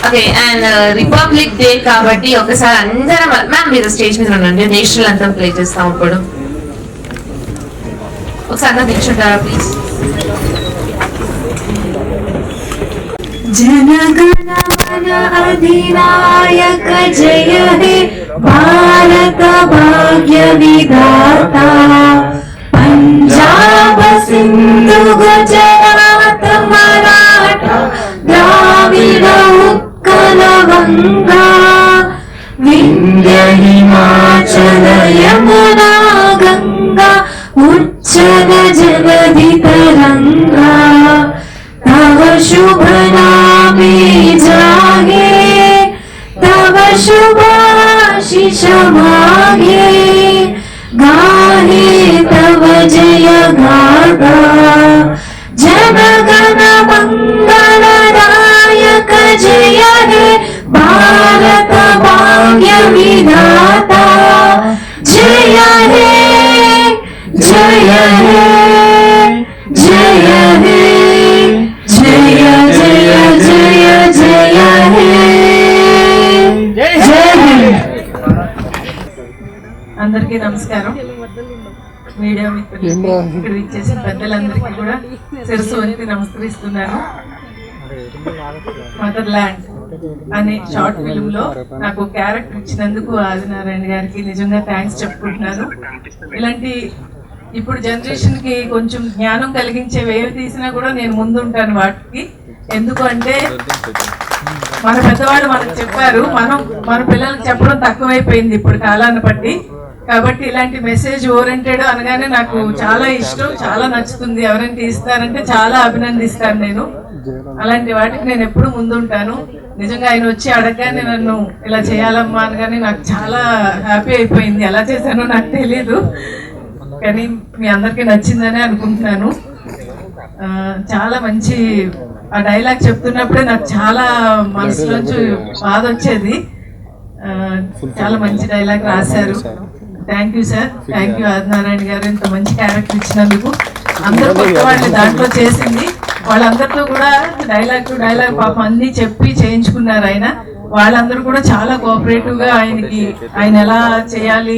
Okay. And republic day కాబట్టి ఒకసారి అందరం మ్యామ్ మీరు స్టేజ్ మీద ఉండండి, నేషనల్ అంతం ప్లే చేస్తాం ఇప్పుడు. ఒకసారి అందరూ నిల్చుంటారా ప్లీజ్. జనగణ మన అధినాయక జయ హే భారత భాగ్య విధాత పంజాబ సింధు గుజరాత మరాఠా ద్రావిడ ఉత్కల వంగా వింధ్య హిమాచల యమునా గంగా ఉచ్చల జలధి తరంగా तव शुभ नामे जागे तव शुभाशिष मागे गाहे तव जय गाथा जनगण मंगलदायक जय हे भारत भाग्य विधाता जय हे जय हे जय हे जय जय जय जय हे जय हे. అందరికీ నమస్కారం. మీడియా మిత్రులు ఇక్కడ ఇచ్చేసిన పెద్దలందరికీ కూడా శిరస్సు వంచి నమస్కరిస్తున్నాను. మదర్ ల్యాండ్ అనే షార్ట్ ఫిల్మ్ లో నాకు క్యారెక్టర్ ఇచ్చినందుకు ఆదినారాయణ గారికి నిజంగా థ్యాంక్స్ చెప్పుకుంటున్నాను. ఇలాంటి ఇప్పుడు జనరేషన్ కి కొంచెం జ్ఞానం కలిగించేవి ఏవి తీసినా కూడా నేను ముందుంటాను వాటికి. ఎందుకు అంటే మన పెద్దవాళ్ళు మనకు చెప్పారు, మన పిల్లలకు చెప్పడం తక్కువైపోయింది ఇప్పుడు కాలాన్ని బట్టి. కాబట్టి ఇలాంటి మెసేజ్ ఓరియంటెడ్ అనగానే నాకు చాలా ఇష్టం, చాలా నచ్చుతుంది. ఎవరైనా తీస్తారంటే చాలా అభినందిస్తాను నేను. అలాంటి వాటికి నేను ఎప్పుడు ముందుంటాను. నిజంగా ఆయన వచ్చి అడగగానే నన్ను ఇలా చేయాలమ్మా అనగానే నాకు చాలా హ్యాపీ అయిపోయింది. ఎలా చేశానో నాకు తెలీదు, కానీ మీ అందరికీ నచ్చిందనే అనుకుంటున్నాను. చాలా మంచి ఆ డైలాగ్ చెప్తున్నప్పుడే నాకు చాలా మనసులోంచి బాధ వచ్చేది. చాలా మంచి డైలాగ్ రాశారు. Thank you sir, thank you Adinarayana గారు ఇంత మంచి క్యారెక్టర్ ఇచ్చినందుకు. అందరూ కొత్త వాళ్ళు దాంట్లో చేసింది, వాళ్ళందరితో కూడా డైలాగ్ టు డైలాగ్ పాపం అన్ని చెప్పి చేయించుకున్నారు ఆయన. వాళ్ళందరూ కూడా చాలా కోఆపరేటివ్ గా ఆయన ఎలా చేయాలి,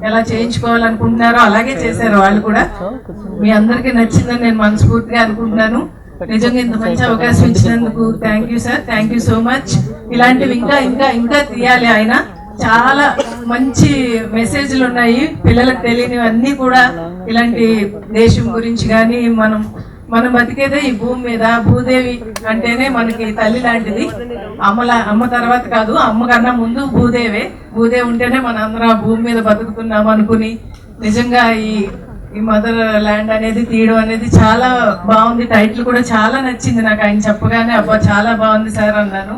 ఎలా చేయించుకోవాలనుకుంటున్నారో అలాగే చేశారు వాళ్ళు కూడా. మీ అందరికీ నచ్చిందని నేను మనస్ఫూర్తిగా అనుకుంటున్నాను. నిజంగా ఇంత మంచి అవకాశం ఇచ్చినందుకు thank you sir, thank you so much. ఇలాంటివి ఇంకా ఇంకా ఇంకా తీయాలి. ఆయన చాలా మంచి మెసేజ్లు ఉన్నాయి, పిల్లలకు తెలియనివన్నీ కూడా. ఇలాంటి దేశం గురించి కానీ మనం బతికేదే ఈ భూమి మీద. భూదేవి అంటేనే మనకి తల్లి లాంటిది. అమ్మ తర్వాత కాదు, అమ్మ కన్నా ముందు భూదేవి ఉంటేనే మన అందరం భూమి మీద బతుకుతున్నాం అనుకుని నిజంగా ఈ మదర్ ల్యాండ్ అనేది తీయడం అనేది చాలా బాగుంది. టైటిల్ కూడా చాలా నచ్చింది నాకు. ఆయన చెప్పగానే అబ్బా చాలా బాగుంది సార్ అన్నాను.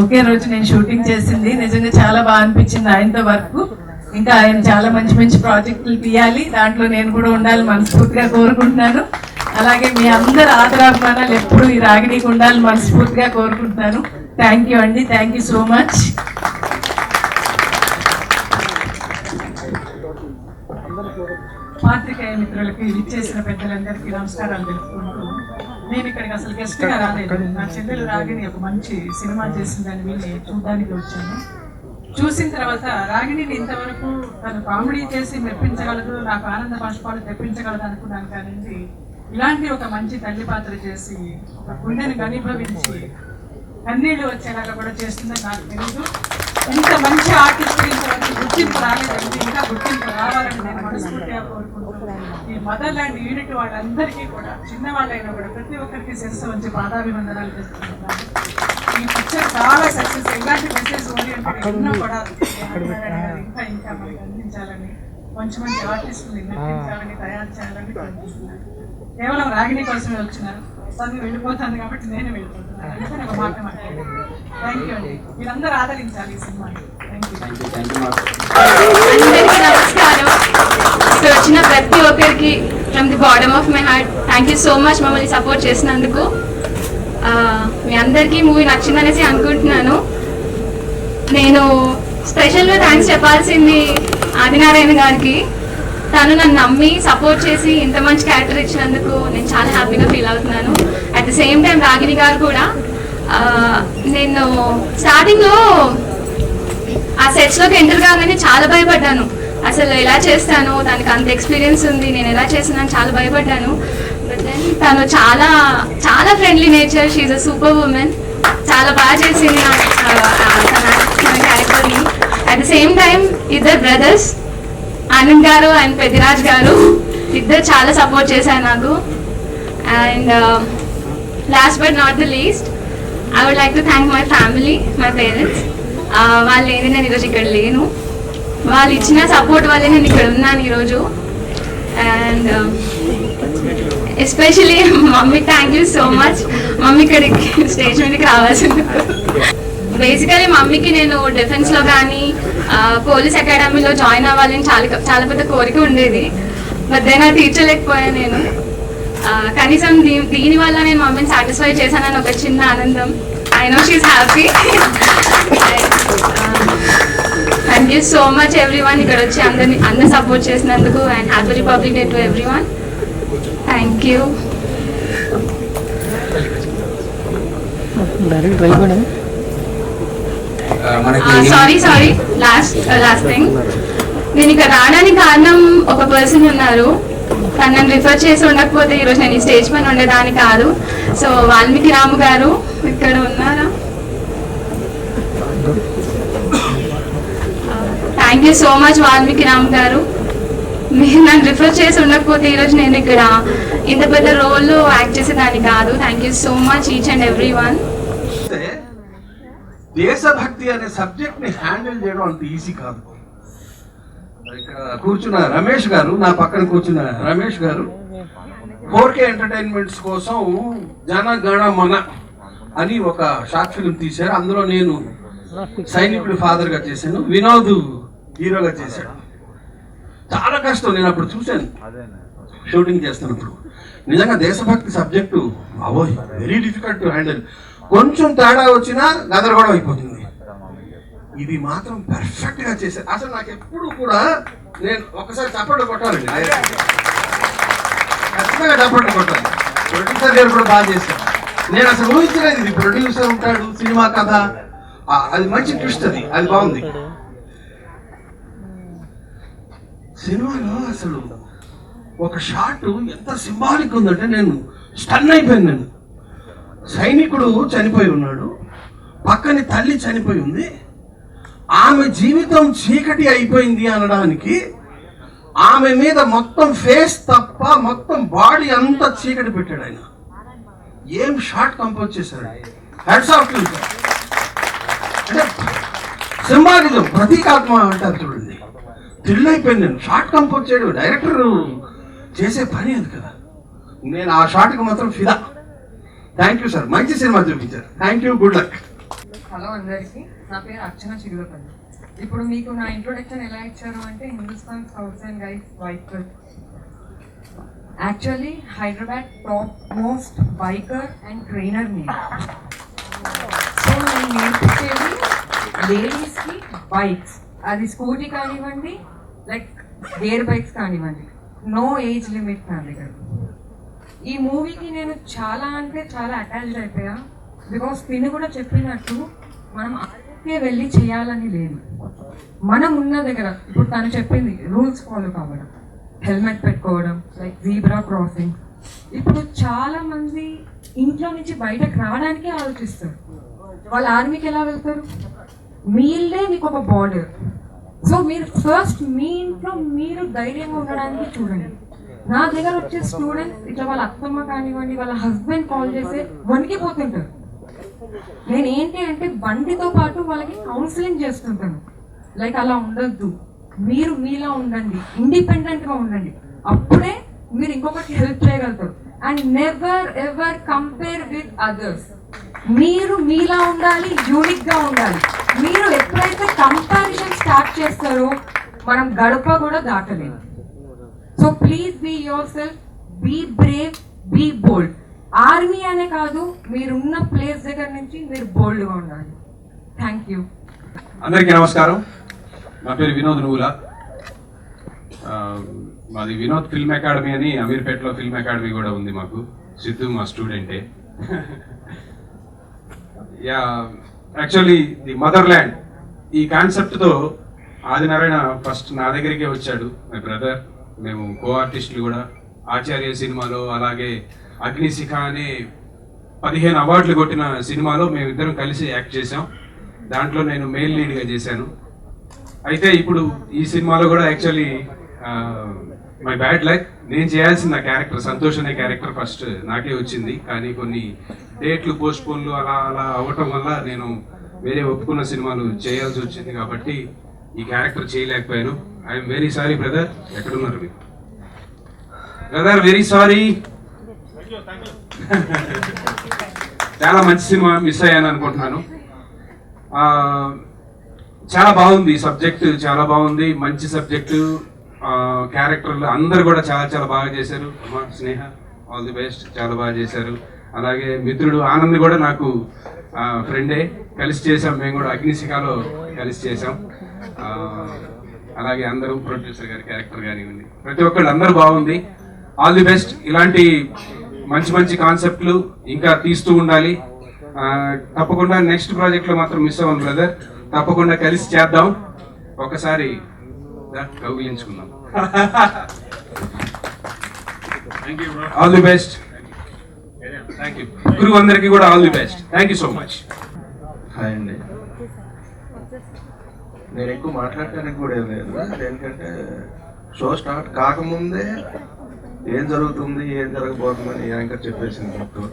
ఒకే రోజు నేను షూటింగ్ చేసింది, నిజంగా చాలా బాగా అనిపించింది ఆయనతో వర్క్. ఇంకా ఆయన చాలా మంచి మంచి ప్రాజెక్టులు తీయాలి, దాంట్లో నేను కూడా ఉండాలి మనస్ఫూర్తిగా కోరుకుంటున్నాను. అలాగే మీ అందరు ఆదరాభిమానాలు ఎప్పుడు ఈ రాగిణికి ఉండాలి మనస్ఫూర్తిగా కోరుకుంటున్నాను. థ్యాంక్ యూ అండి, థ్యాంక్ యూ సో మచ్. పాత్రికేయ మిత్రులకి ఇచ్చేసిన పెద్దలందరికీ నమస్కారాలు తెలుపుకుంటూ, నేను ఇక్కడికి అసలు గెస్ట్ గా రాలేదు. నా చెల్లెలు రాగిణి ఒక మంచి సినిమా చేసిందని విని చూడడానికి వచ్చాను. చూసిన తర్వాత రాగిణిని ఇంతవరకు తను కామెడీ చేసి మెప్పించగలదు, నాకు ఆనంద బాష్పాలు తెప్పించగలదు అనుకున్నాను. కానీ ఇలాంటి ఒక మంచి తల్లి పాత్ర చేసి ఒక గుండెని గణీభవించి కన్నీళ్ళు వచ్చేలాగా కూడా చేస్తుందని నాకు తెలియదు. ఇంత మంచి ఆర్టిస్ట్ ఇంతవరకు గుర్తింపు రాలేదంటే ఇంకా గుర్తింపు రావాలని నేను మనస్ఫూర్తిగా కోరుకుంటున్నాను. ఈ మదర్ ల్యాండ్ యూనిట్ వాళ్ళందరికీ కూడా, చిన్నవాళ్ళైనా కూడా ప్రతి ఒక్కరికి శిరస్సు వంచి పాదాభివందనాలు చేస్తున్నాను. ఈ పిక్చర్ చాలా సక్సెస్. ఇలాంటి మెసేజ్ ఓరియంటెడ్ ఎన్నో కూడా ఇంకా ఇంకా మనకి అందించాలని, మంచి మంచి ఆర్టిస్టులు నిర్మించాలని, తయారు చేయాలని కోరుకుంటున్నాను. కేవలం రాగిణి కోసమే వచ్చినారు. తను వెళ్ళిపోతాను కాబట్టి నేను వెళ్ళిపోతున్నాను. అందుకని ఒక మాట మాట్లాడాను. థ్యాంక్ యూ అండి, మీరందరూ ఆదరించాలి ఈ సినిమాని. Thank you. అందరికీ నమస్కారం. ఇక్కడ వచ్చిన ప్రతి ఒక్కరికి from the bottom of my heart thank you so much మమ్మల్ని సపోర్ట్ చేసినందుకు. మీ అందరికీ మూవీ నచ్చిందనేసి అనుకుంటున్నాను. నేను స్పెషల్గా థ్యాంక్స్ చెప్పాల్సింది ఆదినారాయణ గారికి. తను నన్ను నమ్మి సపోర్ట్ చేసి ఇంత మంచి క్యారెక్టర్ ఇచ్చినందుకు నేను చాలా హ్యాపీగా ఫీల్ అవుతున్నాను. At the same time Ragini గారు కూడా నేను స్టార్టింగ్లో ఆ సెట్స్లోకి ఎంటర్ కాగానే చాలా భయపడ్డాను. అసలు ఎలా చేస్తాను, దానికి అంత ఎక్స్పీరియన్స్ ఉంది, నేను ఎలా చేస్తున్నాను చాలా భయపడ్డాను. బట్ దెన్ తను చాలా చాలా friendly nature, she's a super woman. చాలా బాగా చేసింది తన క్యారెక్టర్ని. అట్ ద సేమ్ టైం ఇద్దరు బ్రదర్స్ ఆనంద్ గారు అండ్ పెద్దిరాజ్ గారు ఇద్దరు చాలా సపోర్ట్ చేశారు నాకు. And last but not the least I would like to thank my family, my parents. వాళ్ళు లేని నేను ఈరోజు ఇక్కడ లేను, వాళ్ళు ఇచ్చిన సపోర్ట్ వల్లే నేను ఇక్కడ ఉన్నాను ఈరోజు. And especially mummy, thank you so much. Mummy ఇక్కడికి స్టేజ్ మీదకి రావాల్సింది. బేసికలీ మమ్మీకి నేను డిఫెన్స్లో కానీ పోలీస్ అకాడమీలో జాయిన్ అవ్వాలని చాలా పెద్ద కోరిక ఉండేది. బట్ దెన్ అది తీర్చలేకపోయాను నేను. కనీసం దీనివల్ల నేను మమ్మీని సాటిస్ఫై చేశానని ఒక చిన్న ఆనందం. I know she's happy. Thank you so much everyone, ఇక్కడ వచ్చి అందరిని సపోర్ట్ చేసినందుకు. And happy Republic Day to everyone. Thank you. Sorry last thing, నేను ఇక్కడ రావడానికి కారణం ఒక పర్సన్ ఉన్నారు. తను నన్ను రిఫర్ చేసి ఉండకపోతే ఈరోజు నేను ఈ స్టేజ్ పైన ఉండేదాన్ని కాదు. సో వాల్మీకి రాము గారు ఇక్కడ ఉన్నారా? Thank you so much Valmiki Ramu garu. మీరు నన్ను రిఫర్ చేసి ఉండకపోతే ఈరోజు నేను ఇక్కడ ఇంత పెద్ద రోల్లో యాక్ట్ చేసేదాన్ని కాదు. Thank you so much each and every one. దేశభక్తి అనే సబ్జెక్ట్ ని హ్యాండిల్ చేయడం అంత ఈజీ కాదు. ఇక్కడ కూర్చున్న రమేష్ గారు, నా పక్కన కూర్చున్న రమేష్ గారు 4K ఎంటర్టైన్మెంట్స్ కోసం జనగణ మన అని ఒక షార్ట్ ఫిల్మ్ తీశారు. అందులో నేను సైనికుడి ఫాదర్ గా చేశాను, వినోద్ హీరోగా చేశాడు. చాలా కష్టం, నేను అప్పుడు చూశాను షూటింగ్ చేస్తున్నప్పుడు. నిజంగా దేశభక్తి సబ్జెక్టు అవోయ్ వెరీ డిఫికల్ట్ టు హ్యాండిల్. కొంచెం తేడా వచ్చినా గదరగొడం అయిపోతుంది. ఇది మాత్రం పర్ఫెక్ట్ గా చేశారు. అసలు నాకు ఎప్పుడు కూడా, నేను ఒకసారి చప్పట్లు కొట్టాలండి, ఖచ్చితంగా చప్పట్లు కొట్టాలి. ప్రొడ్యూసర్ గారు కూడా బాగా చేశారు. నేను అసలు ఊహించలేదు ఇది ప్రొడ్యూసర్ ఉంటాడు, సినిమా కథ, అది మంచి ట్విస్ట్, అది బాగుంది. సినిమాలో అసలు ఒక షాట్ ఎంత సింబాలిక్ ఉందంటే నేను స్టన్ అయిపోయాను. నేను సైనికుడు చనిపోయి ఉన్నాడు, పక్కని తల్లి చనిపోయి ఉంది, ఆమె జీవితం చీకటి అయిపోయింది అనడానికి ఆమె మీద మొత్తం ఫేస్ తప్ప మొత్తం బాడీ అంతా చీకటి పెట్టాడు ఆయన. ఏం షాట్ కంపోజ్ చేశాడు, హెడ్స్ ఆఫ్ టు. అంటే సింబాలిజం, ప్రతీకాత్మ అంటారు చూడండి. థ్రిల్ అయిపోయింది నేను. షార్ట్ కంపోజ్ చేయడం డైరెక్టర్ చేసే పని అది కదా. నేను ఆ షార్ట్కి మాత్రం ఫిదా. థ్యాంక్ యూ సార్, మంచి సినిమా చూపించారు. Thank you, good luck. Hello అందరికీ, నా పేరు అర్చన చిరులపల్లి. ఇప్పుడు మీకు నా ఇంట్రొడక్షన్ ఎలా ఇచ్చారు అంటే Hindustan scouts and guides biker. Actually Hyderabad top most biker and trainer నేను. సో నేను నేర్పించేది లేడీస్కి బైక్స్, అది స్కూటీ కానివ్వండి, లైక్ గేర్ బైక్స్ కానివ్వండి, నో ఏజ్ లిమిట్ నా దగ్గర. ఈ మూవీకి నేను చాలా అంటే చాలా అటాచ్డ్ అయిపోయా. బికాస్ తిని కూడా చెప్పినట్టు మనం ఆడికే వెళ్ళి చేయాలని లేదు. మనం ఉన్న దగ్గర, ఇప్పుడు తను చెప్పింది రూల్స్ ఫాలో కావడం, హెల్మెట్ పెట్టుకోవడం, లైక్ జీబ్రా క్రాసింగ్. ఇప్పుడు చాలా మంది ఇంట్లో నుంచి బయటకు రావడానికే ఆలోచిస్తారు. వాళ్ళు ఆర్మీకి ఎలా వెళ్తారు? మీ ఇల్లే మీకు ఒక బార్డర్. సో మీరు ఫస్ట్ మీ ఇంట్లో మీరు ధైర్యంగా ఉండడానికి చూడండి. నా దగ్గర వచ్చే స్టూడెంట్స్ ఇట్లా వాళ్ళ అత్తమ్మ కానివ్వండి, వాళ్ళ హస్బెండ్ కాల్ చేస్తే వణికిపోతుంటారు. నేను ఏంటి అంటే బండితో పాటు వాళ్ళకి కౌన్సిలింగ్ చేస్తుంటాను. లైక్ అలా ఉండొద్దు, మీరు మీలా ఉండండి, ఇండిపెండెంట్గా ఉండండి, అప్పుడే మీరు ఇంకొకటి హెల్ప్ చేయగలుగుతారు. And never ever compare with others. మీరు మీలా ఉండాలి, యూనిక్గా ఉండాలి. మీరు ఎప్పుడైతే కంపారిజన్ స్టార్ట్ చేస్తారో మనం గడప కూడా దాటలేము. So please be yourself, be brave, be bold. Army అనే కాదు, మీరున్న ప్లేస్ దగ్గర నుంచి మీరు బోల్డ్గా ఉండాలి. Thank you. అందరికీ నమస్కారం. నా పేరు వినోద్ నువ్వుల. మాది వినోద్ ఫిల్మ్ అకాడమీ అని అమీర్పేటలో ఫిల్మ్ అకాడమీ కూడా ఉంది మాకు. సిద్ధు మా స్టూడెంటే. యా యాక్చువల్లీ ది మదర్ల్యాండ్ ఈ కాన్సెప్ట్తో ఆదినారాయణ ఫస్ట్ నా దగ్గరికి వచ్చాడు, మై బ్రదర్. మేము కో ఆర్టిస్టులు కూడా. ఆచార్య సినిమాలో అలాగే అగ్నిశిఖ అనే 15 అవార్డులు కొట్టిన సినిమాలో మేమిద్దరం కలిసి యాక్ట్ చేసాం. దాంట్లో నేను మెయిల్ లీడ్గా చేశాను. అయితే ఇప్పుడు ఈ సినిమాలో కూడా యాక్చువల్లీ మై బ్యాడ్ లక్, నేను చేయాల్సిన క్యారెక్టర్ సంతోష్ అనే క్యారెక్టర్ ఫస్ట్ నాకే వచ్చింది. కానీ కొన్ని డేట్లు పోస్ట్పోన్లు అలా అలా అవ్వటం వల్ల నేను వేరే ఒప్పుకున్న సినిమాలు చేయాల్సి వచ్చింది. కాబట్టి ఈ క్యారెక్టర్ చేయలేకపోయాను. I'm very sorry brother. ఎక్కడున్నారు మీరు బ్రదర్? Very sorry. చాలా మంచి సినిమా మిస్ అయ్యాను అనుకుంటున్నాను. చాలా బాగుంది సబ్జెక్టు, చాలా బాగుంది, మంచి సబ్జెక్టు, క్యారెక్టర్లు అందరు కూడా చాలా చాలా బాగా చేశారు. అమ్మా స్నేహ ఆల్ ది బెస్ట్, చాలా బాగా చేశారు. అలాగే మిత్రుడు ఆనంద్ కూడా నాకు ఫ్రెండే, కలిసి చేసాం. మేము కూడా అగ్నిశిఖలో కలిసి చేసాం. అలాగే అందరూ ప్రొడ్యూసర్ గారి క్యారెక్టర్ కానివ్వండి, ప్రతి ఒక్కళ్ళు అందరూ బాగుంది. All the best. ఇలాంటి మంచి మంచి కాన్సెప్ట్లు ఇంకా తీస్తూ ఉండాలి. తప్పకుండా నెక్స్ట్ ప్రాజెక్ట్లో మాత్రం మిస్ అవ్వను బ్రదర్. తప్పకుండా కలిసి చేద్దాం. ఒకసారి కౌగిలించుకుందాం. All the best. Thank you. గురువు అందరికీ కూడా all the best. Thank you so much. Hi అండి. నేను ఎక్కువ మాట్లాడటానికి కూడా ఏం లేదు, ఎందుకంటే షో స్టార్ట్ కాకముందే ఏం జరుగుతుంది ఏం జరగబోతుందని యాంకర్ చెప్పేసింది. మొత్తం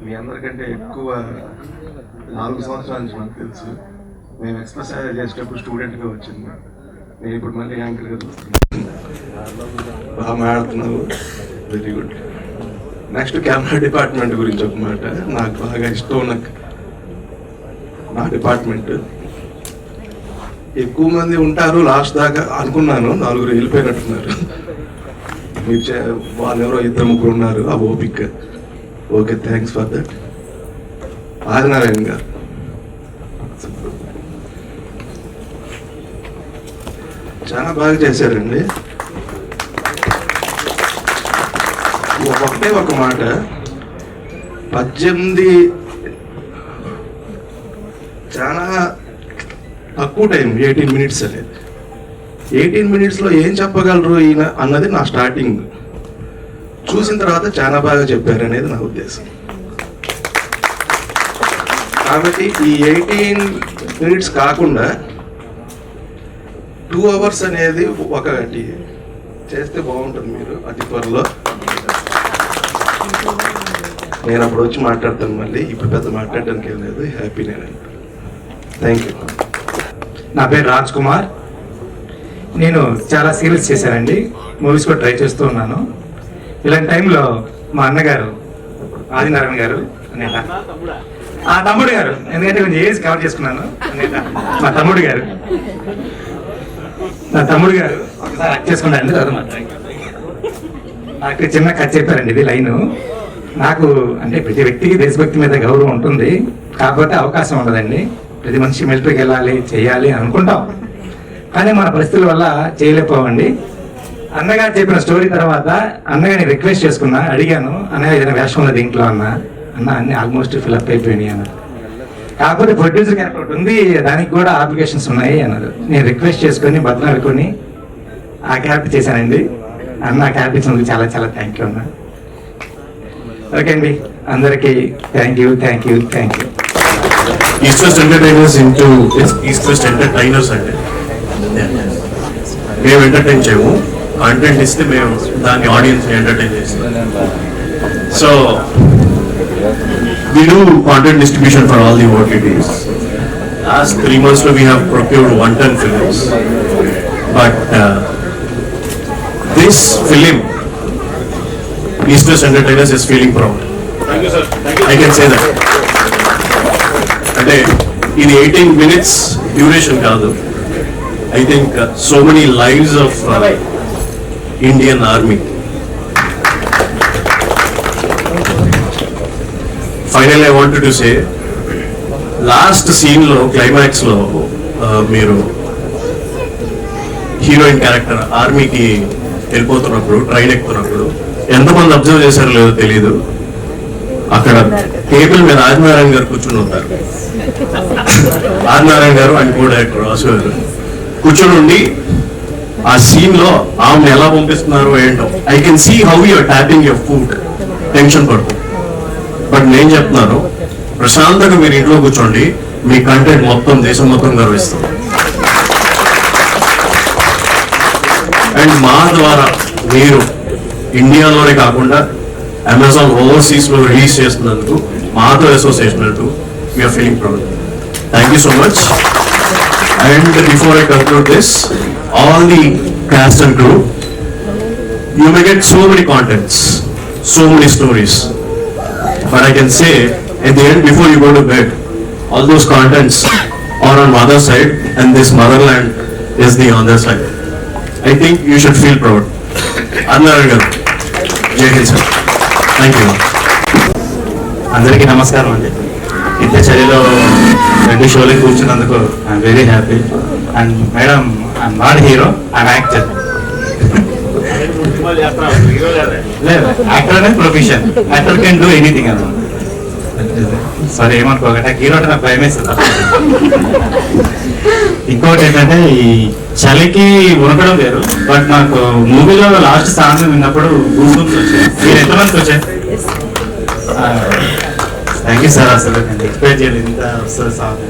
మీ అందరికంటే ఎక్కువ 4 సంవత్సరాల నుంచి నాకు తెలుసు. మేము ఎక్స్ప్రెస్ చేసేటప్పుడు స్టూడెంట్గా వచ్చింది. నేను ఇప్పుడు మళ్ళీ యాంకర్గా చూస్తున్నాను. బాగా మాట్లాడుతున్నావు, very good. Next camera department గురించి ఒక మాట. నాకు బాగా ఇష్టం నా డిపార్ట్మెంట్. ఎక్కువ మంది ఉంటారు లాస్ట్ దాకా అనుకున్నాను, 4 వెళ్ళిపోయినట్టున్నారు. మీరు వాళ్ళు ఎవరో 2-3 ఉన్నారు ఆ ఓపిక. Okay, thanks for that. Adinarayana గారు చాలా బాగా చేశారండి. ఒకటే ఒక మాట, 18 చాలా తక్కువ టైం, 18 మినిట్స్ అనేది. 18 మినిట్స్లో ఏం చెప్పగలరు ఈయన అన్నది నా స్టార్టింగ్. చూసిన తర్వాత చాలా బాగా చెప్పారు అనేది నా ఉద్దేశం. కాబట్టి ఈ 18 మినిట్స్ కాకుండా 2 hours అనేది ఒకటి చేస్తే బాగుంటుంది. మీరు అతి త్వరలో నేను అప్పుడు వచ్చి మాట్లాడతాను మళ్ళీ. ఇప్పుడు పెద్ద మాట్లాడడానికి ఏం లేదు. హ్యాపీ నేను. Thank you. నా పేరు రాజ్ కుమార్. నేను చాలా సీరియల్స్ చేశానండి, మూవీస్ కూడా ట్రై చేస్తూ ఉన్నాను. ఇలాంటి టైంలో మా అన్నగారు ఆదినారాయణ గారు అనేట, ఆ తమ్ముడు గారు, ఎందుకంటే కొంచెం ఏజ్ కవర్ చేసుకున్నాను అనేట, మా తమ్ముడు గారు, నా తమ్ముడు గారు ఒకసారి యాక్ట్ చేసుకున్నారండి. తర్వాత నాకు చిన్న కథ చెప్పారండి. ఇది లైను. నాకు అంటే ప్రతి వ్యక్తికి దేశభక్తి మీద గౌరవం ఉంటుంది, కాకపోతే అవకాశం ఉండదండి. ప్రతి మనిషి మిలిటరీకి వెళ్ళాలి చేయాలి అనుకుంటాం, కానీ మన పరిస్థితుల వల్ల చేయలేకపోవండి. అన్నగారు చెప్పిన స్టోరీ తర్వాత అన్నగారిని రిక్వెస్ట్ చేసుకున్నా, అడిగాను, అన్నయ్య ఏదైనా వేషం ఉంది దీంట్లో అన్న అన్ని ఆల్మోస్ట్ ఫిల్అప్ అయిపోయినాయి అన్నారు. కాకపోతే ప్రొడ్యూసర్ క్యారెక్టర్ ఒకటి ఉంది, దానికి కూడా అప్లికేషన్స్ ఉన్నాయి అన్నారు. నేను రిక్వెస్ట్ చేసుకొని బదలాడుకొని ఆ క్యారెక్టర్ చేశానండి. అన్న క్యారెక్టర్ ఇచ్చినందుకు చాలా చాలా థ్యాంక్ యూ అన్న. ఓకే అండి, అందరికీ thank you. East west entertainers into east west entertainers అంటే మేము ఎంటర్టైన్ చేయము, కంటెంట్ ఇస్తే మేము దాన్ని ఆడియన్స్ ఎంటర్టైన్ చేస్తాం. So we do content distribution for all the OTTs. Last 3 months we have procured 110 films, but this film East West Entertainers is feeling proud. Thank you sir. I can say that. అంటే ఇది 18 minutes duration కాదు. I think so many lives of Indian Army. Finally, I wanted to say, last scene lo, climax lo, మీరు heroine character ఆర్మీకి వెళ్ళిపోతున్నప్పుడు train ఎక్కుతున్నప్పుడు ఎంతమంది observe చేశారో లేదో తెలీదు, అక్కడ టేబుల్ మీద ఆదినారాయణ గారు కూర్చుని ఉంటారు. ఆదినారాయణ గారు అండ్ కో డైరెక్టర్ వాసు గారు కూర్చొని ఉండి ఆ సీన్ లో ఆమెను ఎలా పంపిస్తున్నారు ఏంటో. I can see how you're tapping your foot, tension పడుతుంది. బట్ నేను చెప్తున్నాను, ప్రశాంతంగా మీరు ఇంట్లో కూర్చోండి, మీ కంటెంట్ మొత్తం దేశం మొత్తం గర్విస్తుంది. అండ్ మా ద్వారా మీరు ఇండియాలోనే కాకుండా అమెజాన్ ఓవర్సీస్ లో రిలీజ్ చేస్తున్నందుకు మాతో అసోసియేషన్ అంటూ we're feeling proud. Thank you so much. And before I conclude this, all the cast and crew, you may get so many contents, so many stories, but I can say at the end, before you go to bed, all those contents are on mother side and this motherland is the other side. I think you should feel proud. Annagar, Jai Hind sir. Thank you. అందరికీ నమస్కారం అండి. ఇంత చలిలో 2 షోలు కూర్చున్నందుకు I'm very happy. And madam, I'm not hero, I'm actor. లేదు, actor అనేది profession. Actor can do anything అన్నమాట. సారీ ఏమనుకోగట, హీరో అంటే నాకు భయం వేస్తుంది. ఇంకోటి ఏంటంటే, ఈ చలికి ఉనకడం వేరు, బట్ నాకు మూవీలో లాస్ట్ సాంగ్ విన్నప్పుడు గూస్ బంప్స్ వచ్చాయి. మీరు ఎంతమందికి వచ్చాయి? Thank you sir. అసలు నేను ఎక్స్పెక్ట్ చేయలేదు ఇంత వస్తుంది సాంగ్.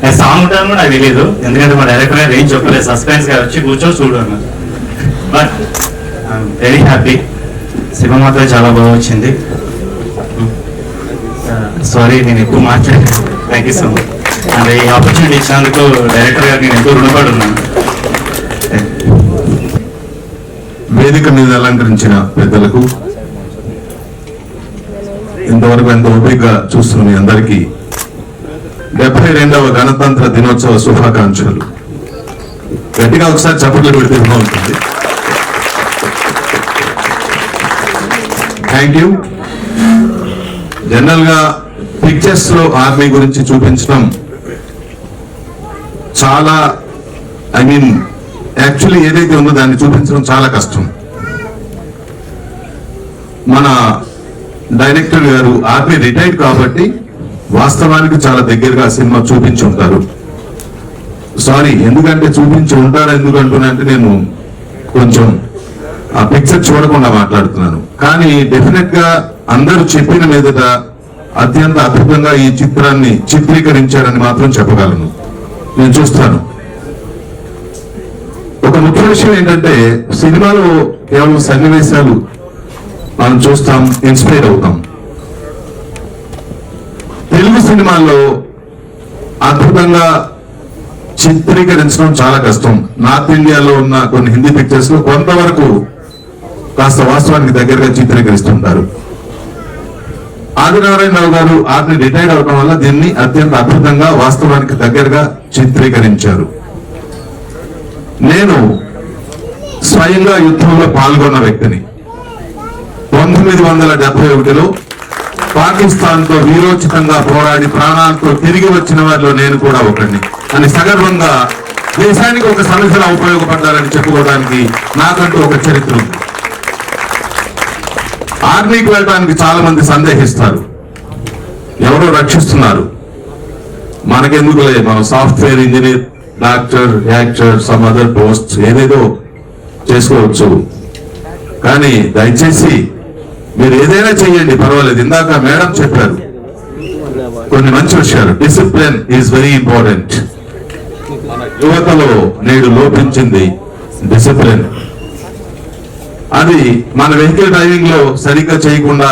నేను సాంగ్ ఉంటాను కూడా నాకు తెలియదు, ఎందుకంటే మా డైరెక్టర్ రేంజ్ చెప్పలేదు, సస్పెన్స్ గా వచ్చి కూర్చొని చూడు అన్నారు. But I'm very happy. Cinema మాత్రం చాలా బాగా వచ్చింది. సారీ నేను ఎక్కువ మాట్లాడాను. Thank you so much. And ఈ ఆపర్చునిటీ ఇచ్చినందుకు డైరెక్టర్ గారికి నేను ఎంతో రుణపడి ఉన్నాను. వేదిక మీద అలంకరించిన పెద్దలకు, ఇంతవరకు ఎంత ఓపికగా చూస్తున్న మీ అందరికీ 72వ గణతంత్ర దినోత్సవ శుభాకాంక్షలు. గట్టిగా ఒకసారి చప్పట్లు పెడితే బాగుంటుంది. Thank you. జనరల్ గా పిక్చర్స్ లో ఆర్మీ గురించి చూపించడం చాలా, ఐ మీన్ యాక్చువల్లీ ఏదైతే ఉందో దాన్ని చూపించడం చాలా కష్టం. మన డైరెక్టర్ గారు ఆర్మీ రిటైర్డ్ కాబట్టి వాస్తవానికి చాలా దగ్గరగా సినిమా చూపించి ఉంటారు. సారీ, ఎందుకంటే చూపించి ఉంటారు ఎందుకంటున్నా అంటే నేను కొంచెం ఆ పిక్చర్ చూడకుండా మాట్లాడుతున్నాను. కానీ డెఫినెట్ గా అందరూ చెప్పిన మీదట అత్యంత అద్భుతంగా ఈ చిత్రాన్ని చిత్రీకరించారని మాత్రం చెప్పగలను. నేను చూస్తాను. ఒక ముఖ్య విషయం ఏంటంటే, సినిమాలో కేవలం సన్నివేశాలు మనం చూస్తాం, ఇన్స్పైర్ అవుతాం. తెలుగు సినిమాల్లో అద్భుతంగా చిత్రీకరించడం చాలా కష్టం. నార్త్ ఇండియాలో ఉన్న కొన్ని హిందీ పిక్చర్స్ లో కొంతవరకు కాస్త వాస్తవానికి దగ్గరగా చిత్రీకరిస్తుంటారు. ఆదినారాయణరావు గారు ఆర్మీ రిటైర్డ్ అవడం వల్ల దీన్ని అత్యంత అద్భుతంగా వాస్తవానికి దగ్గరగా చిత్రీకరించారు. నేను స్వయంగా యుద్ధంలో పాల్గొన్న వ్యక్తిని. 1971లో పాకిస్తాన్ తో వీరోచితంగా పోరాడి ప్రాణాలతో తిరిగి వచ్చిన వారిలో నేను కూడా ఒకరిని అని సగర్వంగా దేశానికి ఒక సమస్యలా ఉపయోగపడ్డారని చెప్పుకోవడానికి నాకంటూ ఒక చరిత్ర ఉంది. ఆర్మీకి వెళ్ళడానికి చాలా మంది సందేహిస్తారు, ఎవరో రక్షిస్తున్నారు, మనకెందుకులే, మనం software engineer, doctor, actor, some other post ఏదేదో చేసుకోవచ్చు. కానీ దయచేసి మీరు ఏదైనా చేయండి, పర్వాలేదు. ఇందాక మేడం చెప్పారు కొన్ని మంచి విషయాలు. Discipline is very important. యువతలో నేడు లోపించింది డిసిప్లిన్. అది మన వెహికల్ డ్రైవింగ్ లో సరిగ్గా చేయకుండా,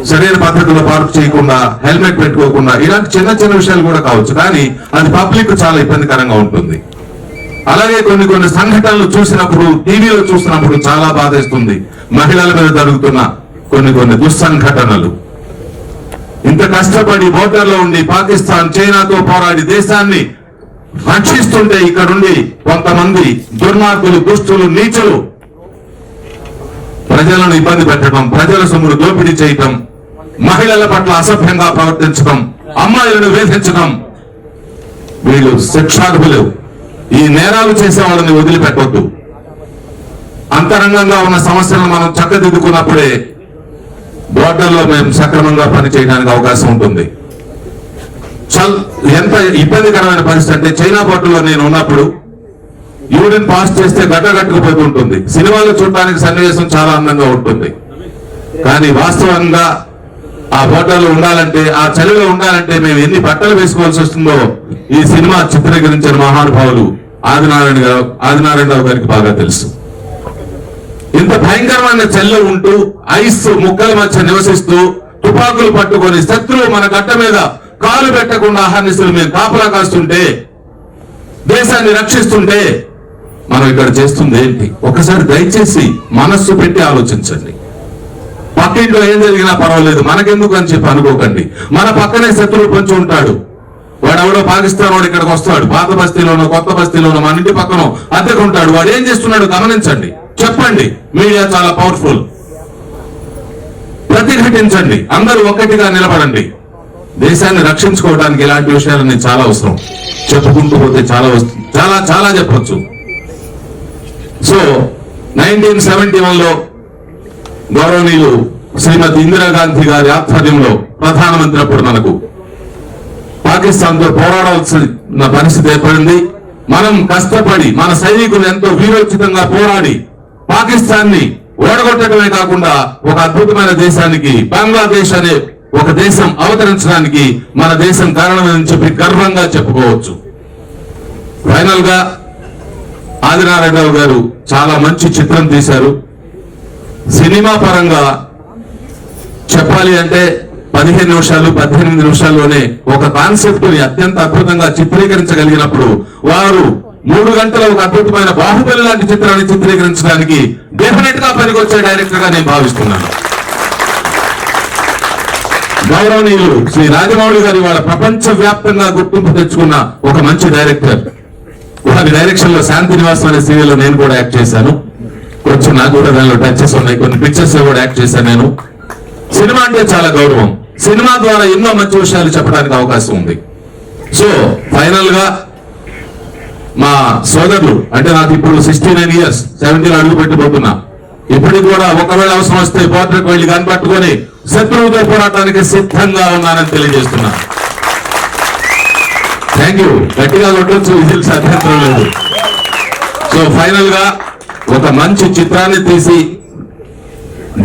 సరైన పద్ధతిలో పార్క్ చేయకుండా, హెల్మెట్ పెట్టుకోకుండా, ఇలాంటి చిన్న చిన్న విషయాలు కూడా కావచ్చు. కానీ అది పబ్లిక్ చాలా ఇబ్బందికరంగా ఉంటుంది. అలాగే కొన్ని సంఘటనలు చూసినప్పుడు, టీవీలో చూసినప్పుడు చాలా బాధేస్తుంది. మహిళల మీద జరుగుతున్న కొన్ని దుస్సంఘటనలు. ఇంత కష్టపడి బోర్డర్లో ఉండి పాకిస్తాన్, చైనాతో పోరాడి దేశాన్ని రక్షిస్తుంటే ఇక్కడుండి కొంతమంది దుర్మార్గులు, దుష్టులు, నీచులు ప్రజలను ఇబ్బంది పెట్టడం, ప్రజల సొమ్మును దోపిడీ చేయటం, మహిళల పట్ల అసభ్యంగా ప్రవర్తించడం, అమ్మాయిలను వేధించడం, వీళ్ళు శిక్షార్హులు. ఈ నేరాలు చేసే వాళ్ళని వదిలిపెట్టవద్దు. అంతరంగంగా ఉన్న సమస్యలను మనం చక్కదిద్దుకున్నప్పుడే బోర్డర్లో మేము సక్రమంగా పనిచేయడానికి అవకాశం ఉంటుంది. ఎంత ఇబ్బందికరమైన పరిస్థితి అంటే చైనా బోర్డర్లో నేను ఉన్నప్పుడు యూరిన్ పాస్ చేస్తే గట్టగట్టుకుపోతూ ఉంటుంది. సినిమాలో చూడడానికి సన్నివేశం చాలా అందంగా ఉంటుంది, కానీ వాస్తవంగా ఆ బోర్డర్లో ఉండాలంటే, ఆ చలిలో ఉండాలంటే మేము ఎన్ని బట్టలు వేసుకోవాల్సి వస్తుందో ఈ సినిమా చిత్రీకరించిన మహానుభావులు ఆదినారాయణరావు గారికి బాగా తెలుసు. ఇంత భయంకరమైన చలిలో ఉంటూ ఐస్ ముక్కల మధ్య నివసిస్తూ తుపాకులు పట్టుకొని శత్రువు మన గడ్డ మీద కాలు పెట్టకుండా ఆహ్వానిస్తులు మేము కాపలా కాస్తుంటే, దేశాన్ని రక్షిస్తుంటే మనం ఇక్కడ చేస్తుంది ఏంటి? ఒకసారి దయచేసి మనస్సు పెట్టి ఆలోచించండి. పక్కింట్లో ఏం జరిగినా పర్వాలేదు, మనకెందుకు అని చెప్పి అనుకోకండి. మన పక్కనే శత్రువు పొంచి ఉంటాడు, వాడెవడో పాకిస్తాన్ వాడు ఇక్కడికి వస్తాడు, పాత బస్తీలోనో కొత్త బస్తీలోనో మన ఇంటి పక్కన అద్దెకు ఉంటాడు. వాడు ఏం చేస్తున్నాడు గమనించండి, చెప్పండి. మీడియా చాలా పవర్ఫుల్, ప్రతిఘటించండి, అందరూ ఒక్కటిగా నిలబడండి. దేశాన్ని రక్షించుకోవడానికి ఇలాంటి విషయాలన్నీ చాలా అవసరం. చెప్పుకుంటూ పోతే చాలా చాలా చెప్పొచ్చు. సో 1971లో గౌరవనీయులు శ్రీమతి ఇందిరాగాంధీ గారి ఆధ్వర్యంలో ప్రధానమంత్రి అప్పుడు మనకు పాకిస్తాన్తో పోరాడాల్సిన పరిస్థితి ఏర్పడింది. మనం కష్టపడి మన సైనికులు ఎంతో వీరోచితంగా పోరాడి పాకిస్తాన్ని ఓడగొట్టడమే కాకుండా ఒక అద్భుతమైన దేశానికి, బంగ్లాదేశ్ అనే ఒక దేశం అవతరించడానికి మన దేశం కారణమని చెప్పి గర్వంగా చెప్పుకోవచ్చు. ఫైనల్ గా ఆదినారాయణరావు గారు చాలా మంచి చిత్రం తీశారు. సినిమా పరంగా చెప్పాలి అంటే 15 నిమిషాలు 18 నిమిషాల్లోనే ఒక కాన్సెప్ట్ ని అత్యంత అద్భుతంగా చిత్రీకరించగలిగినప్పుడు వారు 3 గంటల ఒక అద్భుతమైన బాహుబలి లాంటి చిత్రాన్ని చిత్రీకరించడానికి డెఫినెట్ గా పనికొచ్చే డైరెక్టర్ గా నేను భావిస్తున్నాను. గౌరవనీయులు శ్రీ రాజమౌళి గారి వాళ్ళ ప్రపంచ వ్యాప్తంగా గుర్తింపు తెచ్చుకున్న ఒక మంచి డైరెక్టర్. వారి డైరెక్షన్ లో శాంతి నివాసం అనే సీరియల్ లో నేను కూడా యాక్ట్ చేశాను. కొంచెం నాకు కూడా దానిలో టచెస్ ఉన్నాయి, కొన్ని పిక్చర్స్ లో కూడా యాక్ట్ చేశాను నేను. సినిమా అంటే చాలా గౌరవం. సినిమా ద్వారా ఎన్నో మంచి విషయాలు చెప్పడానికి అవకాశం ఉంది. సో ఫైనల్ గా మా సోదరులు అంటే నాకు ఇప్పుడు 69 years 70 అడుగు పెట్టిపోతున్నా. ఇప్పటికి కూడా ఒకవేళ అవసరం వస్తే బోర్డర్కి వెళ్ళి కనిపెట్టుకొని శత్రువుతో పోరాటానికి సిద్ధంగా ఉన్నానని తెలియజేస్తున్నా. Thank you. గట్టిగా కొట్టొచ్చు, విజిల్స్ అభ్యంతరం లేదు. సో ఫైనల్ గా ఒక మంచి చిత్రాన్ని తీసి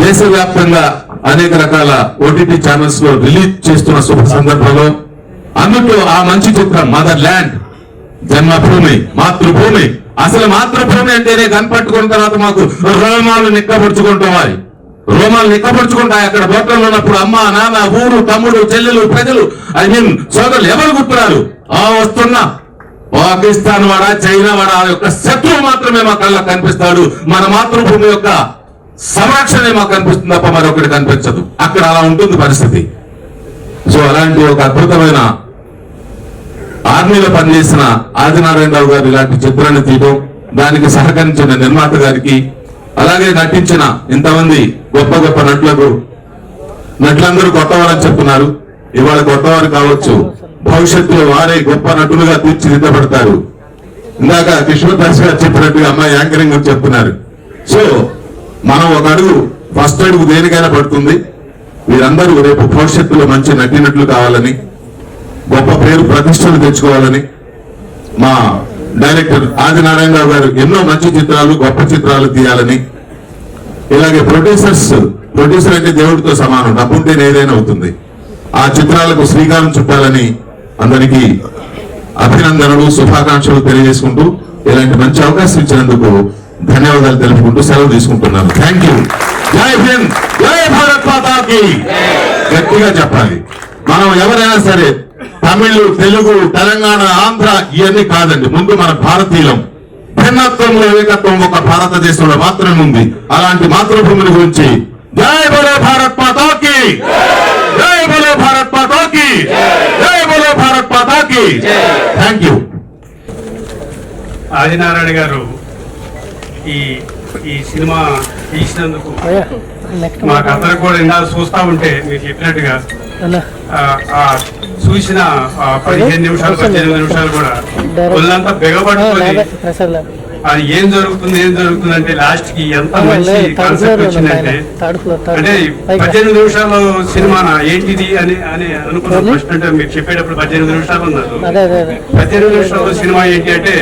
దేశవ్యాప్తంగా అనేక రకాల ఓటీటీ ఛానల్స్ లో రిలీజ్ చేస్తున్న శుభ సందర్భంలో అందులో ఆ మంచి చిత్రం మదర్ ల్యాండ్, జన్మభూమి, మాతృభూమి. అసలు మాతృభూమి అంటేనే కనిపెట్టుకున్న తర్వాత మాకు రోమాలు నిక్కపరుచుకుంటాయి. రోమాలు నిక్కపరుచుకుంటాయి. అక్కడ బోర్డర్లో ఉన్నప్పుడు అమ్మ, నాన్న, ఊరు, తమ్ముడు, చెల్లెలు, ప్రజలు, సోదరులు ఎవరు గుర్తురారు. వస్తున్నా పాకిస్తాన్ వాడా, చైనా వాడా యొక్క శత్రువు మాత్రమే మా కళ్ళకు కనిపిస్తాడు. మన మాతృభూమి యొక్క సంరక్షణే మాకు కనిపిస్తుంది తప్ప మరొకటి కనిపించదు. అక్కడ అలా ఉంటుంది పరిస్థితి. సో అలాంటి ఒక అద్భుతమైన ఆర్మీలో పనిచేసిన ఆదినారాయణరావు గారు ఇలాంటి చిత్రాన్ని తీయడం, దానికి సహకరించిన నిర్మాత గారికి, అలాగే నటించిన ఇంతమంది గొప్ప గొప్ప నటులందరూ కొత్తవారని చెప్తున్నారు. ఇవాళ కొత్తవారు కావచ్చు, భవిష్యత్తులో వారే గొప్ప నటులుగా తీర్చిదిద్దబడతారు. ఇందాక కిషోర్ దాస్ గారు చెప్పినట్టుగా అమ్మాయి యాంకరింగ్ అని చెప్తున్నారు. సో మనం ఒక అడుగు, ఫస్ట్ అడుగు దేనికైనా పడుతుంది. వీరందరూ రేపు భవిష్యత్తులో మంచి నటినట్లు కావాలని, గొప్ప పేరు ప్రతిష్టలు తెచ్చుకోవాలని మా డైరెక్టర్ ఆదినారాయణరావు గారు ఎన్నో మంచి చిత్రాలు, గొప్ప చిత్రాలు తీయాలని, ఇలాగే ప్రొడ్యూసర్ అంటే దేవుడితో సమానం, డబ్బుంటే ఏదైనా అవుతుంది. ఆ చిత్రాలకు శ్రీకారం చుట్టాలని అందరికీ అభినందనలు, శుభాకాంక్షలు తెలియజేసుకుంటూ ఇలాంటి మంచి అవకాశం ఇచ్చినందుకు ధన్యవాదాలు తెలుపుకుంటూ సెలవు తీసుకుంటున్నాను. Thank you. జై హింద్, జై భారత్ మాతాకి. గట్టిగా చెప్పాలి. మనం ఎవరైనా సరే తమిళ్, తెలుగు, తెలంగాణ, ఆంధ్ర ఇవన్నీ కాదండి. ముందు మన భారతీయులం. భిన్నత్వంలో ఏకత్వం ఒక భారతదేశంలో మాత్రమే ఉంది. అలాంటి మాతృభూమిని గురించి జై బోలో భారత్ మాతాకి, జై బోలో భారత్ మాతాకి, జై బోలో భారత్ మాతాకి. Thank you. ఆదినారాయణ గారు ఈ సినిమా తీసినందుకు మాకు అందరికి కూడా ఇందాక చూస్తా ఉంటే మీరు చెప్పినట్టుగా చూసిన 15 నిమిషాలు 18 నిమిషాలు కూడా ఒళ్ళంతా బిగబట్టుకొని అది ఏం జరుగుతుంది అంటే లాస్ట్ కి ఎంత మంచి కాన్సెప్ట్ వచ్చిందంటే, అంటే 18 నిమిషాలు సినిమా ఏంటిది అని అని అనుకున్నాను ఫస్ట్. అంటే మీరు చెప్పేటప్పుడు 18 నిమిషాలు ఉన్నారు. 18 నిమిషాలు సినిమా ఏంటి అంటే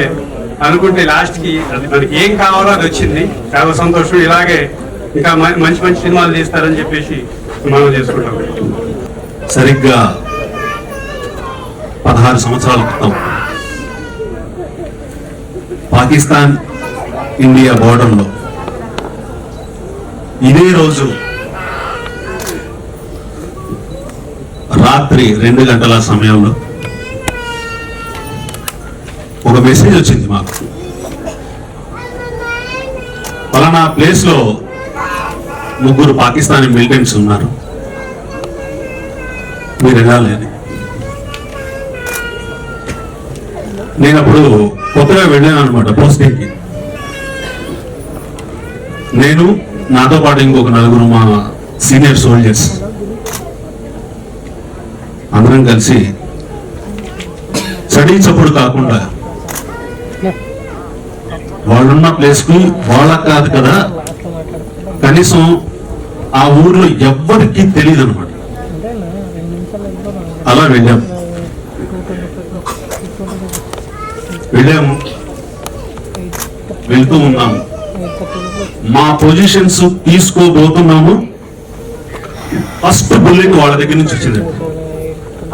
అనుకుంటే లాస్ట్ కి అది మనకి ఏం కావాలో అది వచ్చింది. చాలా సంతోషం. ఇలాగే ఇంకా మంచి మంచి సినిమాలు తీస్తారని చెప్పేసి మనం చేసుకుంటాం. సరిగ్గా 16 సంవత్సరాల క్రితం పాకిస్తాన్ ఇండియా బోర్డర్లో ఇదే రోజు రాత్రి 2 గంటల సమయంలో ఒక మెసేజ్ వచ్చింది మాకు. పలానా ప్లేస్ లో 3 పాకిస్తానీ మిలిటెంట్స్ ఉన్నారు, మీరు వెళ్ళాలి అని. నేను అప్పుడు కొత్తగా వెళ్ళాను అనమాట పోస్టింగ్ కి. నేను నాతో పాటు ఇంకొక 4 మా సీనియర్ సోల్జర్స్ అందరం కలిసి చడి చప్పుడు కాకుండా వాళ్ళున్న ప్లేస్ కు వాళ్ళకి కాదు కదా, కనీసం ఆ ఊర్లో ఎవ్వరికి తెలియదు అనమాట. అలా వెళ్ళాము. వెళ్తూ ఉన్నాము, మా పొజిషన్స్ తీసుకోబోతున్నాము. ఫస్ట్ బుల్లెట్ వాళ్ళ దగ్గర నుంచి వచ్చింది.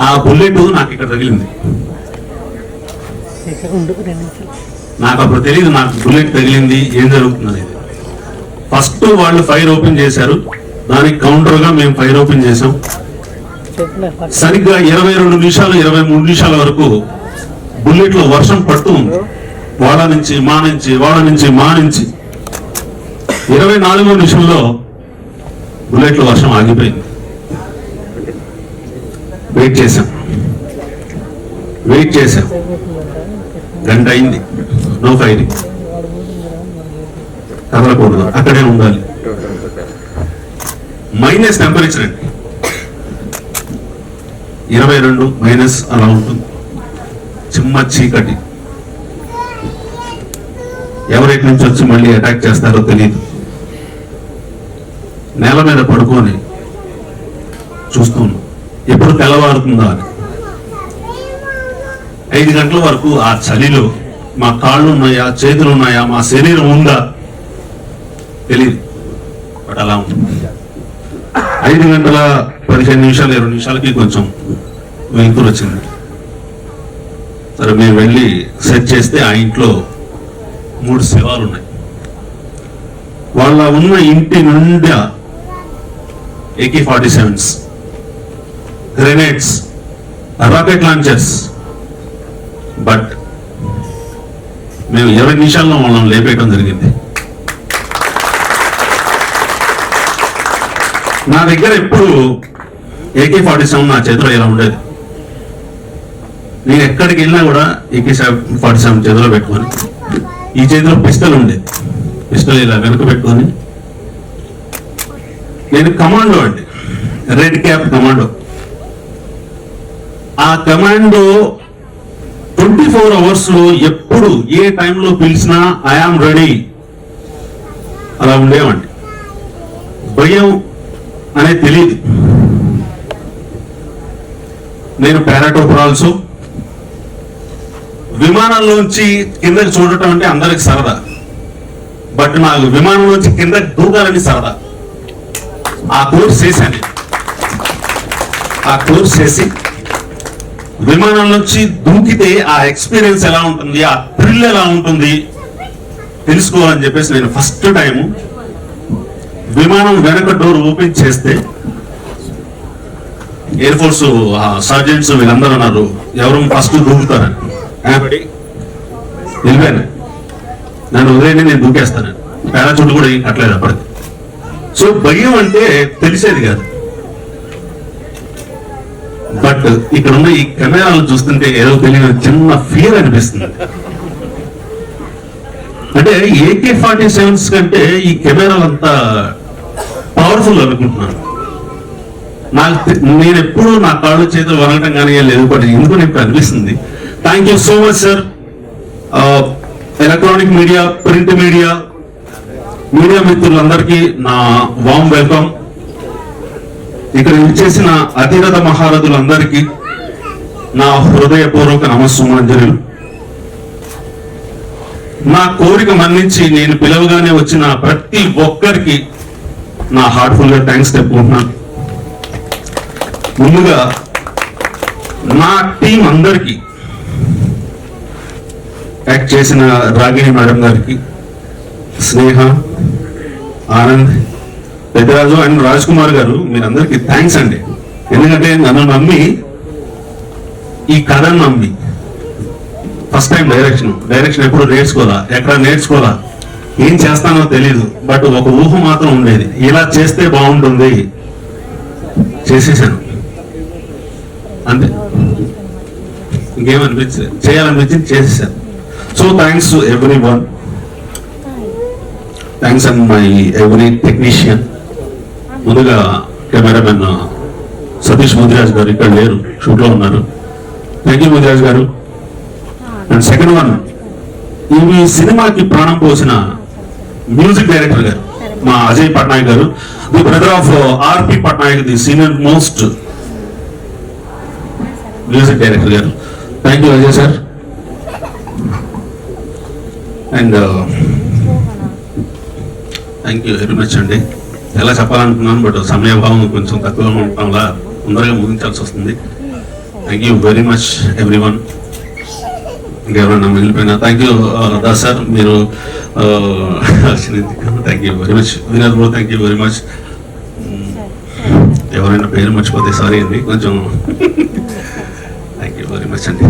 ఆ బుల్లెట్ నాకు ఇక్కడ తగిలింది. నాకు అప్పుడు తెలియదు నాకు బుల్లెట్ తగిలింది, ఏం జరుగుతుంది అనేది. ఫస్ట్ వాళ్ళు ఫైర్ ఓపెన్ చేశారు, దానికి కౌంటర్ గా మేము ఫైర్ ఓపెన్ చేసాం. సరిగ్గా 22 నిమిషాలు 23 నిమిషాల వరకు బుల్లెట్ లో వర్షం పడుతూ ఉంది. వాళ్ళ నుంచి మా నుంచి 24వ నిమిషంలో బుల్లెట్ లో వర్షం ఆగిపోయింది. వెయిట్ చేశాం, గంట అయింది, నో ఫైరింగ్. కదలకూడదు, అక్కడే ఉండాలి. మైనస్ టెంపరేచర్ అండి, 22 మైనస్ అలా ఉంటుంది. చిమ్మ చీకటి, ఎవరెట్ నుంచి వచ్చి మళ్ళీ అటాక్ చేస్తారో తెలియదు. నేల మీద పడుకొని చూస్తున్నాం ఎప్పుడు తెల్లవారుతుందా అని. 5 గంటల వరకు ఆ చలిలో మా కాళ్ళు ఉన్నాయా, చేతులు ఉన్నాయా, మా శరీరం ఉందా తెలియదు. బట్ అలా ఉంది. 5 గంటల 15 నిమిషాలు 20 నిమిషాలకి కొంచెం వెలుతురు వచ్చింది. సరే మేము వెళ్ళి సెట్ చేస్తే ఆ ఇంట్లో 3 శవాలు ఉన్నాయి. వాళ్ళ ఉన్న ఇంటి నుండి AK-47s, grenades, rocket launchers. But మేము 20 నిమిషాల్లో వాళ్ళని లేపేయడం జరిగింది. నా దగ్గర ఎప్పుడు AK-47 నా చేతిలో ఇలా ఉండేది. నేను ఎక్కడికి వెళ్ళినా కూడా AK-47 చేతిలో పెట్టుకొని, ఈ చేతిలో పిస్టల్ ఉండేది. పిస్టల్ ఇలా వెనుక పెట్టుకొని, నేను కమాండో అండి, రెడ్ క్యాప్ కమాండో. ఆ కమాండో 24 అవర్స్ లో ఎప్పుడు ఏ టైంలో పిలిచినా ఐఆమ్ రెడీ అలా ఉండేవండి. భయం అనేది తెలియదు. నేను పారాటోపరాల్స్ విమానంలోంచి కిందకి చూడటం అంటే అందరికి సరదా. బట్ నాకు విమానంలోంచి కిందకి దూకాలని సరదా. ఆ కోర్స్ చేశాను. ఆ కోర్స్ చేసి విమానం నుంచి దూకితే ఆ ఎక్స్పీరియన్స్ ఎలా ఉంటుంది, ఆ థ్రిల్ ఎలా ఉంటుంది తెలుసుకోవాలని చెప్పేసి నేను ఫస్ట్ టైం విమానం వెనక డోర్ ఓపెన్ చేస్తే ఎయిర్ ఫోర్స్ సర్జెంట్స్ వీళ్ళందరూ అన్నారు ఎవరు ఫస్ట్ దూకుతారని. వెళ్ళిపోయాను, నన్ను వదిలేండి, నేను దూకేస్తాను. పారాచూట్ కూడా ఏం కట్టలేదు అప్పటికి. సో భయం అంటే తెలిసేది కాదు. బట్ ఇక్కడ ఉన్న ఈ కెమెరాలు చూస్తుంటే ఏదో తెలియని చిన్న ఫియర్ అనిపిస్తుంది. అంటే AK-47 కంటే ఈ కెమెరాలు అంతా పవర్ఫుల్ అనుకుంటున్నాను. నేను ఎప్పుడు నా కాళ్ళు చేతులు వనగటం కానీ లేదు, బట్ ఎందుకు నాకు అనిపిస్తుంది. Thank you so much sir. Electronic media, print media, media మిత్రులందరికీ నా వామ్ వెల్కమ్. ఇక్కడ విచ్చేసిన అతిరథ మహారథులందరికీ నా హృదయపూర్వక నమస్సుమాంజలి. నా కోరిక మన్నించి నేను పిలవగానే వచ్చిన ప్రతి ఒక్కరికి నా హార్ట్ఫుల్ గా థ్యాంక్స్ చెప్పుకుంటున్నాను. ముందుగా నా టీం అందరికీ, యాక్ట్ చేసిన రాగిణి మేడం గారికి, స్నేహ, ఆనంద్, పెద్దరాజు అండ్ రాజ్ కుమార్ గారు, మీరందరికీ థ్యాంక్స్ అండి. ఎందుకంటే నన్ను నమ్మి, ఈ కథను నమ్మి, ఫస్ట్ టైం డైరెక్షన్ ఎప్పుడు నేర్చుకోవాలా, ఎక్కడ నేర్చుకోవాలా, ఏం చేస్తానో తెలియదు, బట్ ఒక ఊహ మాత్రం ఉండేది, ఇలా చేస్తే బాగుంటుంది, చేసేసాను అంతే. ఇంకేమనిపించింది, చేయాలనిపించింది, చేసేసాను. So thanks to every one. Thanks and my every technician. ముందుగా కెమెరామెన్ సతీష్ ముదిరాజ్ గారు, ఇక్కడ లేరు, షూట్లో ఉన్నారు. థ్యాంక్ యూ ముదిరాజ్ గారు. అండ్ సెకండ్ వన్, ఈ సినిమాకి ప్రాణం పోసిన మ్యూజిక్ డైరెక్టర్ గారు, మా Ajay Patnaik garu, the brother of RP Patnaik, the senior most music director garu. Thank you Ajay sir. And thank you very much అండి. ఎలా చెప్పాలనుకున్నాను, బట్ సమయభావం కొంచెం తక్కువగా ఉండటం వల్ల తొందరగా ముగించాల్సి వస్తుంది. Thank you very much every one. ఇంకెవరైనా మిగిలిపోయినా థ్యాంక్ యూ దాస్ సార్, మీరు thank you very much. Vinod bro, thank you very much. ఎవరైనా పేరు మర్చిపోతే సారీ అండి, కొంచెం థ్యాంక్ యూ వెరీ మచ్ అండి.